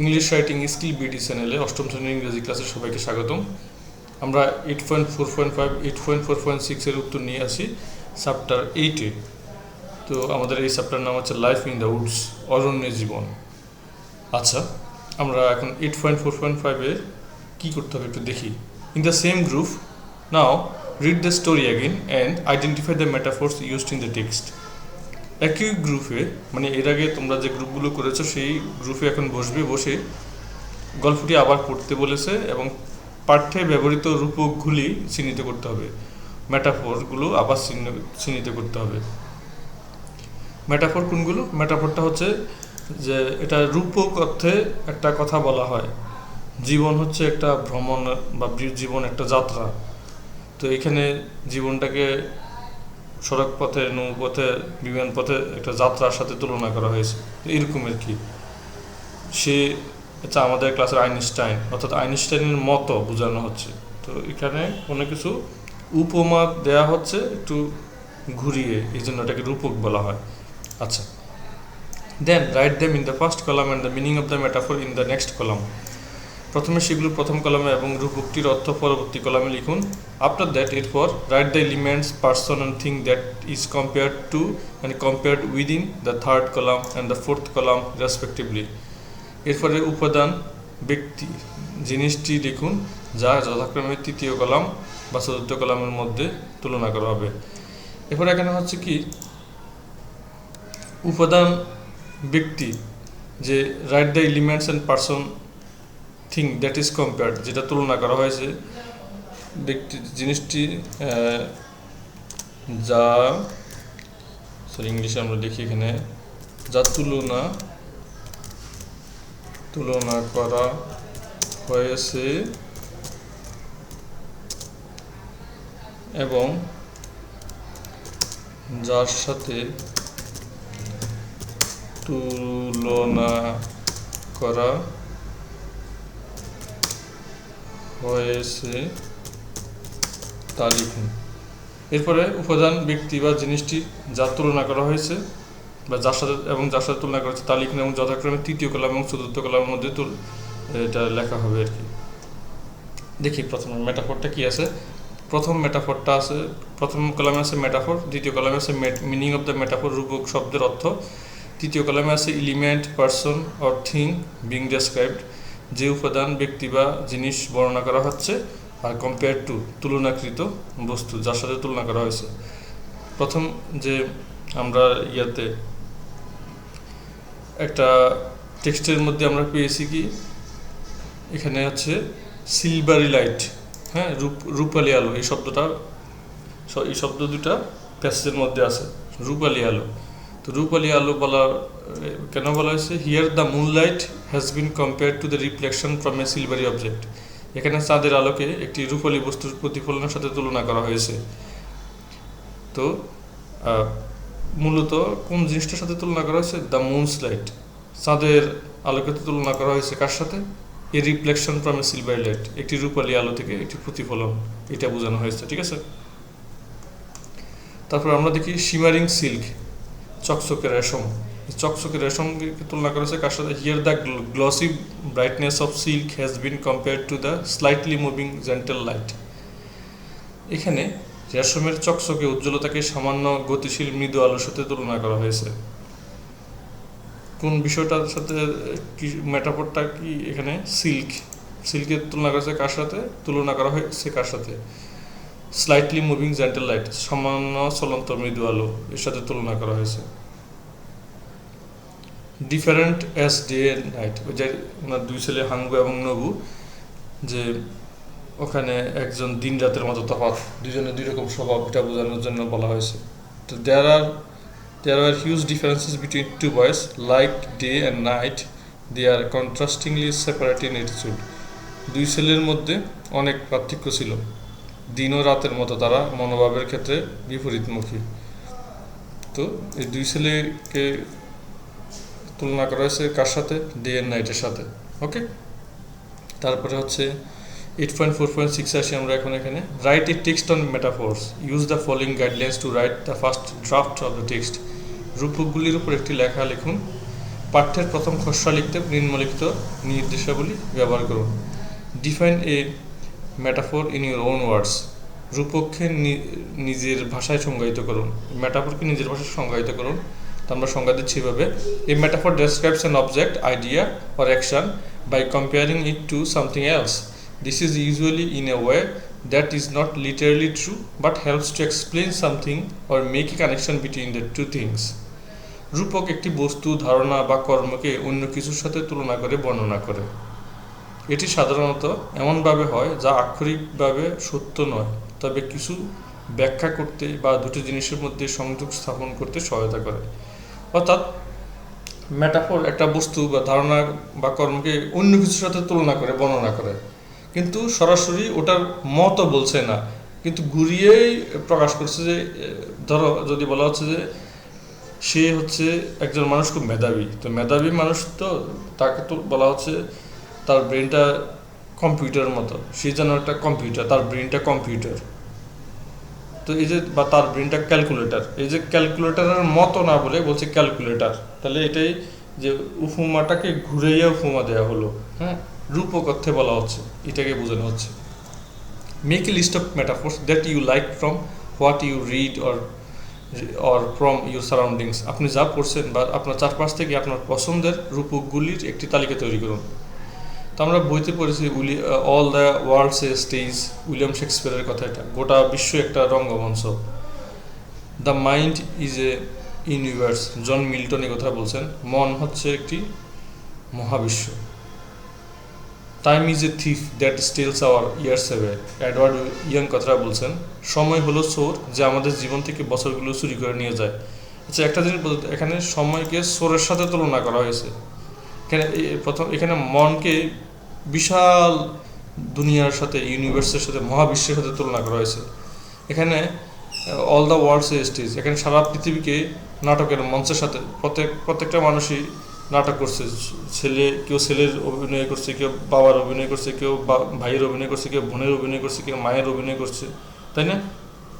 English writing skill BD চ্যানেলে অষ্টম শ্রেণীর ইংরেজি ক্লাসে সবাইকে স্বাগতম। আমরা 8.4.5 8.4.6 এর উত্তর নিয়ে আসি চ্যাপ্টার 8-এ। তো আমাদের এই চ্যাপ্টার নাম হচ্ছে লাইফ ইন দ্য উডস, অরণ্য জীবন। আচ্ছা, আমরা এখন 8.4.5 এর কী করতে হবে একটু দেখি। In the same group now read the story again and identify the metaphors used in the text. একই গ্রুপে, মানে এর আগে তোমরা যে গ্রুপগুলো করেছো সেই গ্রুপে এখন বসে গল্পটি আবার পড়তে বলেছে এবং পাঠ্যে ব্যবহৃত রূপকগুলি চিহ্নিত করতে হবে, মেটাফোরগুলো আবার চিহ্নিত করতে হবে। মেটাফোর কোনগুলো? মেটাফোরটা হচ্ছে যে এটা রূপক অর্থে একটা কথা বলা হয়। জীবন হচ্ছে একটা ভ্রমণ বা জীবন একটা যাত্রা। তো এখানে জীবনটাকে সড়ক পথে, নৌপথে, বিমান পথে একটা যাত্রার সাথে তুলনা করা হয়েছে। এরকম আর কি। সে আচ্ছা, আমাদের ক্লাসের আইনস্টাইন, অর্থাৎ আইনস্টাইনের মতো বোঝানো হচ্ছে। তো এখানে কোনো কিছু উপমা দেয়া হচ্ছে একটু ঘুরিয়ে, এই জন্য এটাকে রূপক বলা হয়। আচ্ছা, then write them in the first column and the meaning of the metaphor in the next column. প্রথমে সেগুলো প্রথম কলামে এবং রূপকটির অর্থ পরবর্তী কলামে লিখুন। আফটার দ্যাট, এরপর write the elements, person and thing that is compared two and compared within the third column and the fourth column respectively. এরপরে উপাদান, ব্যক্তি, জিনিসটি লিখুন যা যথাক্রমে তৃতীয় কলাম বা চতুর্থ কলামের মধ্যে তুলনা করা হবে। এরপরে এখানে হচ্ছে কি উপাদান, ব্যক্তি, যে write the elements and person thing that is compared, যেটা তুলনা করা হয়েছে, ব্যক্তি জিনিসটি যা ইংলিশে আমরা লিখি এখানে যা তুলনা করা হয়েছে এবং যার সাথে তুলনা করা হয়েছে তা লিখুন। এরপরে উপাদান, ব্যক্তি বা জিনিসটি যা তুলনা করা হয়েছে বা যার সাথে তুলনা করা হয়েছে তা লিখুন এবং যথাক্রমে তৃতীয় কলাম এবং চতুর্থ কলামের মধ্যে এটা লেখা হবে আর কি। দেখি প্রথম মেটাফোরটা কি আছে। প্রথম মেটাফোরটা আছে, প্রথম কলামে আছে মেটাফোর, দ্বিতীয় কলামে আছে মিনিং অফ দ্য মেটাফোর, রূপক শব্দের অর্থ, তৃতীয় কলামে আছে element, person or thing being described, যে উপাদান, ব্যক্তি বা জিনিস বর্ণনা করা হচ্ছে, আর কম্পেয়ার টু, তুলনাকৃত বস্তু যার সাথে তুলনা করা হয়েছে। প্রথম যে আমরা একটা টেক্সটের মধ্যে আমরা পেয়েছি কি এখানে হচ্ছে সিলভারি লাইট, হ্যাঁ, রূপালি আলো, এই শব্দ দুটা প্যাসেজের মধ্যে আছে, রূপালি আলো। তো রূপালি আলো কেন বলা হয়েছে? Here the moonlight has been compared to the reflection from a silvery object. এখানে চাঁদের আলোকে একটি রূপালি বস্তুর প্রতিফলনের সাথে তুলনা করা হয়েছে। তো মূলত কোন জিনিসটার সাথে তুলনা করা হয়েছে? দ্য মুনস লাইট, চাঁদের আলোকে তুলনা করা হয়েছে কার সাথে? এ reflection from a silvery light, একটি রূপালি আলো থেকে একটি প্রতিফলন, এটা বোঝানো হয়েছে। ঠিক আছে, তারপর আমরা দেখি শিমারিং সিল্ক, চকচকে রেশম। চকচকে রেশমকে তুলনা করা হয়েছে কার সাথে? Here the glossy brightness of silk has been compared to the slightly moving gentle light. এখানে রেশমের চকচকে উজ্জ্বলতাকে সামান্য গতিশীল মৃদু আলোর সাথে তুলনা করা হয়েছে। কোন বিষয়টার সাথে? কি মেটাফোরটা কি এখানে? সিল্কের তুলনা করা হয়েছে কার সাথে? তুলনা করা হয়েছে কার সাথে? স্লাইটলি মুভিং জেন্টেল লাইট, সামান্য চলন্ত মৃদু আলো, এর সাথে তুলনা করা হয়েছে। Different as day and night, ওই যে ওনার দুই ছেলে হাঙ্গু এবং নবু, যে ওখানে একজন দিন রাতের মতো তফাৎ, দুজনে দুই রকম স্বভাব, এটা বোঝানোর জন্য বলা হয়েছে। তো there are huge differences between two boys, like day and night, they are contrastingly separate in attitude. দুই ছেলের মধ্যে অনেক পার্থক্য ছিল, দিন ও রাতের মতো তারা মনোভাবের ক্ষেত্রে বিপরীতমুখী। তো এই দুই ছেলেকে তুলনা করা হয়েছে কার সাথে? ডে অ্যান্ড নাইটের সাথে। ওকে, তারপরে হচ্ছে 8.4.6 আসি আমরা এখন এখানে। Write a text on metaphors, use the following guidelines to write the first draft of the text. রূপকগুলির উপর একটি লেখা লিখুন পাঠ্যের প্রথম খসড়া লিখতে নিম্নলিখিত নির্দেশাবলী ব্যবহার করুন। Define a metaphor in your own words. রূপককে নিজের ভাষায় সংজ্ঞায়িত করুন। মেটাফোরকে নিজের ভাষায় সংজ্ঞায়িত করুন। তো আমরা সংজ্ঞা দিচ্ছি এভাবে: a metaphor describes an object, idea or action by comparing it to something else. This is usually in a way that is not literally true but helps to explain something or make a connection between the two things. রূপক একটি বস্তু, ধারণা বা কর্মকে অন্য কিছুর সাথে তুলনা করে বর্ণনা করে। এটি সাধারণত এমনভাবে হয় যা আক্ষরিকভাবে সত্য নয়, তবে কিছু ব্যাখ্যা করতে বা দুটি জিনিসের মধ্যে সংযোগ স্থাপন করতে সহায়তা করে। অর্থাৎ মেটাফোর একটা বস্তু বা ধারণা বা কর্মকে অন্য কিছুর সাথে তুলনা করে বর্ণনা করে, কিন্তু সরাসরি ওটার মতও বলছে না, কিন্তু ঘুরিয়েই প্রকাশ করছে। যে ধরো যদি বলা হচ্ছে যে সে হচ্ছে একজন মানুষ খুব মেধাবী, তো মেধাবী মানুষ, তো তাকে তো বলা হচ্ছে তার ব্রেনটা কম্পিউটারের মতো, সে যেন একটা কম্পিউটার, তার ব্রেনটা কম্পিউটার। তো এই যে বা তার ব্রেনটা ক্যালকুলেটর, এই যে ক্যালকুলেটরের মতো না বলে বলছে ক্যালকুলেটর, তাহলে এটাই যে উপমাটাকে ঘুরাইয়া উপমা দেওয়া হলো। হ্যাঁ, রূপক অর্থে বলা হচ্ছে, এটাকে বোঝানো হচ্ছে। Make a list of metaphors that you like from what you read or from your surroundings. আপনি যা পড়ছেন বা আপনার চারপাশ থেকে আপনার পছন্দের রূপকগুলির একটি তালিকা তৈরি করুন। তো আমরা বইতে পড়েছি all the world's a stage, William শেক্সপিয়ারের কথা। এটা গোটা বিশ্ব একটা রঙ্গমঞ্চ। The mind is a universe, John Milton এই কথা বলছেন। মন হচ্ছে একটি মহাবিশ্ব। Time is a thief that steals our years away, Edward Young কথাটা বলছেন। সময় হলো চোর যে আমাদের জীবন থেকে বছরগুলো চুরি করে নিয়ে যায়। আচ্ছা, একটা জিনিস বলতে, এখানে সময়কে চোরের সাথে তুলনা করা হয়েছে। এখানে মনকে বিশাল দুনিয়ার সাথে, ইউনিভার্সের সাথে, মহাবিশ্বের সাথে তুলনা করা হয়েছে। এখানে all the world's a stage, এখানে সারা পৃথিবীকে নাটকের মঞ্চের সাথে, প্রত্যেকটা মানুষই নাটক করছে। কেউ ছেলের অভিনয় করছে, কেউ বাবার অভিনয় করছে, কেউ ভাইয়ের অভিনয় করছে, কেউ বোনের অভিনয় করছে, কেউ মায়ের অভিনয় করছে, তাই না?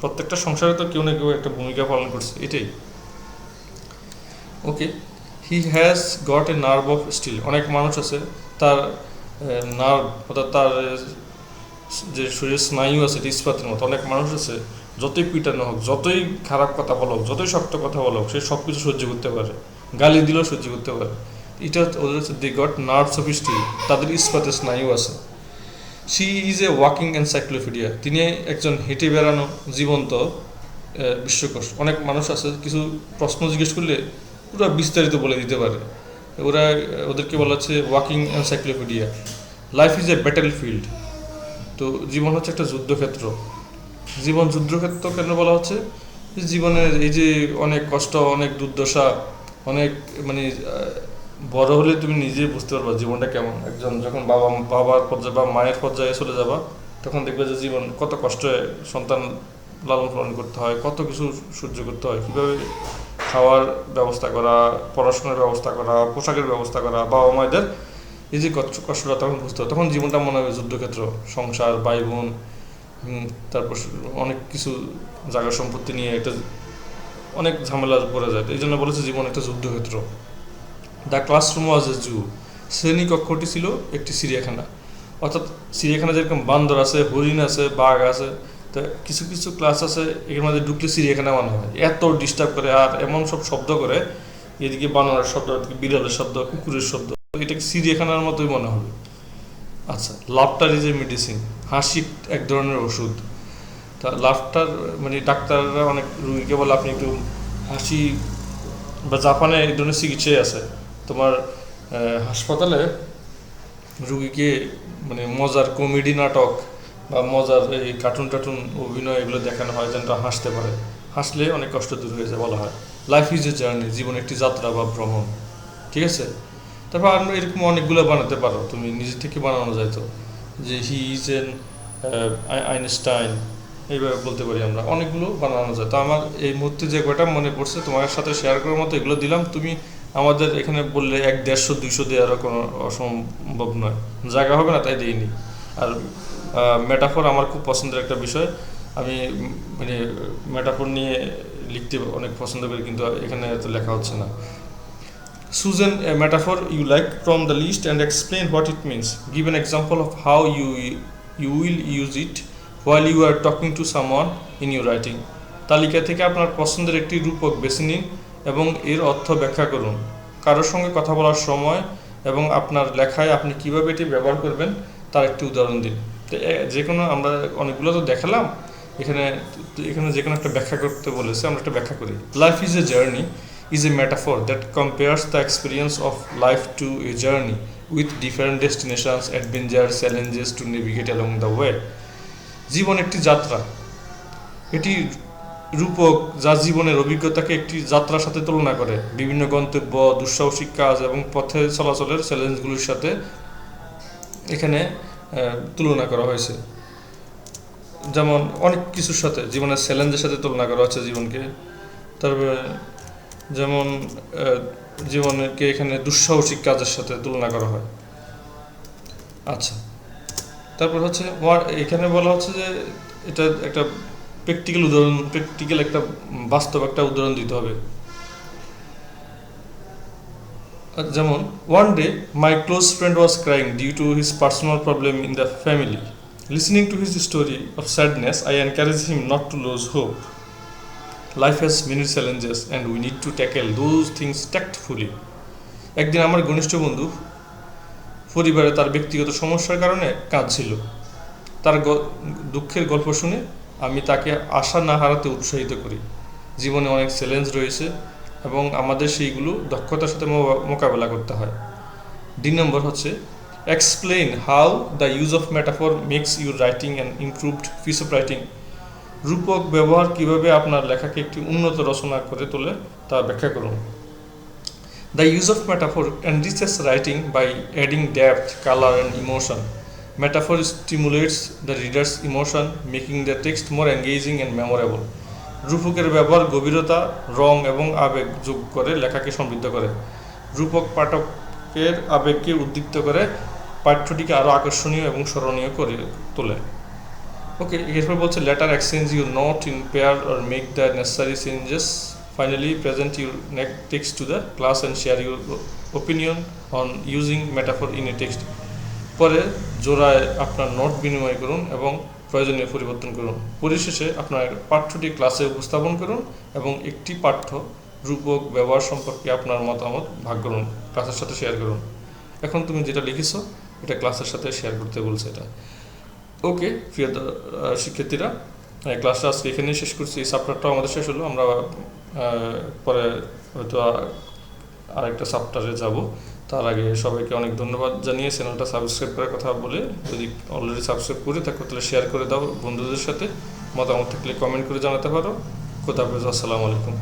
প্রত্যেকটা সংসারে তো কেউ না কেউ একটা ভূমিকা পালন করছে, এটাই। Okay, he has got a nerve of steel. অনেক মানুষ আছে তার নার্ভ, অর্থাৎ তার যে শরীরের স্নায়ু আছে এটা ইস্পাতের মতো। অনেক মানুষ আছে যতই পিটানো হোক, যতই খারাপ কথা বলো, যতই শক্ত কথা বলো, সে সব কিছু সহ্য করতে পারে, গালি দিলেও সহ্য করতে পারে। এটা ওদের হচ্ছে they got nerves of steel, তাদের ইস্পাতের স্নায়ু আছে। She is a walking encyclopedia, তিনি একজন হেঁটে বেড়ানো জীবন্ত বিশ্বকোষ। অনেক মানুষ আছে কিছু প্রশ্ন জিজ্ঞেস করলে পুরো বিস্তারিত বলে দিতে পারে, ওদেরকে বলা হচ্ছে walking encyclopedia. Life is a battlefield, তো জীবন হচ্ছে একটা যুদ্ধক্ষেত্র। জীবন যুদ্ধক্ষেত্র কেন বলা হচ্ছে? জীবনের এই যে অনেক কষ্ট, অনেক দুর্দশা, অনেক মানে বড় হলে তুমি নিজেই বুঝতে পারবা জীবনটা কেমন। একজন যখন বাবার পর্যায়ে বা মায়ের পর্যায়ে চলে যাবা, তখন দেখবে যে জীবন কত কষ্টে সন্তান লালন পালন করতে হয়, কত কিছু সহ্য করতে হয়, কীভাবে খাওয়ার ব্যবস্থা করা, পড়াশোনার ব্যবস্থা করা, পোশাকের ব্যবস্থা করা, বাবা মায়েদের এই যে কষ্টটা তখন বুঝতে হয়। তখন জীবনটা মনে হবে যুদ্ধক্ষেত্র, সংসার, ভাই বোন, তারপর অনেক কিছু জায়গা সম্পত্তি নিয়ে একটা অনেক ঝামেলা পড়ে যায়। এই জন্য বলেছে জীবন একটা যুদ্ধক্ষেত্র। দ্য ক্লাসরুম ওয়াজ এ জু, শ্রেণীকক্ষটি ছিল একটি চিড়িয়াখানা। অর্থাৎ চিড়িয়াখানা যেরকম বান্দর আছে, হরিণ আছে, বাঘ আছে, তো কিছু কিছু ক্লাস আছে এর মধ্যে ঢুকলে চিড়িয়াখানা মনে হয়। এত ডিস্টার্ব করে আর এমন সব শব্দ করে, এদিকে বানরের শব্দ, এদিকে বিড়ালের শব্দ, কুকুরের শব্দ, এটাকে চিড়িয়াখানার মতোই মনে হবে। আচ্ছা, লাফটার ইজ এ মেডিসিন, হাসি এক ধরনের ওষুধ। তা লাফটার মানে ডাক্তাররা অনেক রুগীকে বলে আপনি একটু হাসি, বা জাপানে এই ধরনের চিকিৎসাই আছে। তোমার হাসপাতালে রুগীকে মানে মজার কমেডি নাটক বা মজার এই কার্টুন অভিনয় এগুলো দেখানো হয় যেন হাসতে পারে। হাসলে অনেক কষ্ট দূর হয়ে যায় বলা হয়। লাইফ ইজ এ জার্নি, জীবন একটি যাত্রা বা ভ্রমণ, ঠিক আছে? তারপর আমরা এরকম অনেকগুলো বানাতে পারো, তুমি নিজে থেকে বানানো যায়। তো যে হি ইজ এন আইনস্টাইন, এইভাবে বলতে পারি আমরা, অনেকগুলো বানানো যায়। তো আমার এই মুহূর্তে যে কয়টা মনে পড়ছে তোমার সাথে শেয়ার করার মতো এগুলো দিলাম। তুমি আমাদের এখানে বললে 100-150 দেওয়ারও কোনো অসম্ভব নয়, জায়গা হবে না, তাই দিইনি। আর মেটাফোর আমার খুব পছন্দের একটা বিষয়, আমি মানে মেটাফোর নিয়ে লিখতে অনেক পছন্দ করি, কিন্তু এখানে তো লেখা হচ্ছে না। Choose a metaphor you like from the list and explain what it means. Give an example of how you will use it while you are talking to someone in your writing. তালিকা থেকে আপনার পছন্দের একটি রূপক বেছে নিন এবং এর অর্থ ব্যাখ্যা করুন। কারোর সঙ্গে কথা বলার সময় এবং আপনার লেখায় আপনি কিভাবে এটি ব্যবহার করবেন তার একটি উদাহরণ দিন। তো যে কোনো আমরা অনেকগুলো তো দেখালাম, এখানে যে কোনো একটা ব্যাখ্যা করতে বলেছে, আমরা একটা ব্যাখ্যা করি। Life is a journey is a metaphor that compares the experience of life to a journey with different destinations, adventures, challenges to navigate along the way. জীবন একটি যাত্রা, এটি রূপক যা জীবনের অভিজ্ঞতাকে একটি যাত্রার সাথে তুলনা করে, বিভিন্ন গন্তব্য, দুঃসাহসিক কাজ এবং পথে চলাচলের চ্যালেঞ্জগুলির সাথে এখানে তুলনা করা হয়েছে। যেমন অনেক কিছুর সাথে, জীবনের চ্যালেঞ্জের সাথে তুলনা করা হচ্ছে জীবনকে। তারপরে যেমন জীবনকে এখানে দুঃসাহসিক কাজের সাথে তুলনা করা হয়। আচ্ছা, তারপর হচ্ছে এখানে বলা হচ্ছে যে এটা একটা প্র্যাকটিক্যাল উদাহরণ, প্র্যাকটিক্যাল একটা বাস্তব একটা উদাহরণ দিতে হবে। যেমন one day my close friend was crying due to his personal problem in the family. Listening to his story of sadness, I encouraged him not to lose hope. Life has many challenges and we need to tackle those things tactfully. একদিন আমার ঘনিষ্ঠ বন্ধু পরিবারে তার ব্যক্তিগত সমস্যার কারণে কাঁদছিল। তার দুঃখের গল্প শুনে আমি তাকে আশা না হারাতে উৎসাহিত করি। জীবনে অনেক চ্যালেঞ্জ রয়েছে এবং আমাদের সেইগুলো দক্ষতার সাথে মোকাবেলা করতে হয়। ডি নম্বর হচ্ছে explain how the use of metaphor makes your writing and improved piece of writing. রূপক ব্যবহার কিভাবে আপনার লেখাকে একটি উন্নত রচনা করে তোলে তা ব্যাখ্যা করুন। The use of metaphor enriches writing by adding depth, colour and emotion. Metaphor stimulates the reader's emotion, making the text more engaging and memorable. রূপকের ব্যবহার গভীরতা, রং এবং আবেগ যোগ করে লেখাকে সমৃদ্ধ করে। রূপক পাঠকের আবেগকে উদ্দীপ্ত করে পাঠ্যটিকে আরও আকর্ষণীয় এবং স্মরণীয় করে তোলে। ওকে, এরপর বলছে letter exchange your note in pair or make the necessary changes. Finally present your text to the class and share your opinion on using metaphor in a text. পরে জোড়ায় আপনার নোট বিনিময় করুন এবং প্রয়োজনীয় পরিবর্তন করুন। পরিশেষে আপনার পাঠ্যটি ক্লাসে উপস্থাপন করুন এবং একটি পাঠ্য রূপক ব্যবহার সম্পর্কে আপনার মতামত ভাগ করুন, ক্লাসের সাথে শেয়ার করুন। এখন তুমি যেটা লিখেছো এটা ক্লাসের সাথে শেয়ার করতে বলছে এটা। ওকে প্রিয় শিক্ষার্থীরা, ক্লাসটা আজকে এখানেই শেষ করছি। এই চ্যাপ্টারটাও আমাদের শেষ হলো, আমরা পরে হয়তো আরেকটা চ্যাপ্টারে যাব। তার আগে সবাইকে অনেক ধন্যবাদ জানিয়ে চ্যানেলটা সাবস্ক্রাইব করার কথা বলে, যদি অলরেডি সাবস্ক্রাইব করে থাকো তাহলে শেয়ার করে দাও বন্ধুদের সাথে। মতামত থাকলে কমেন্ট করে জানাতে পারো। খোদা হাফেজ, আসসালামু আলাইকুম।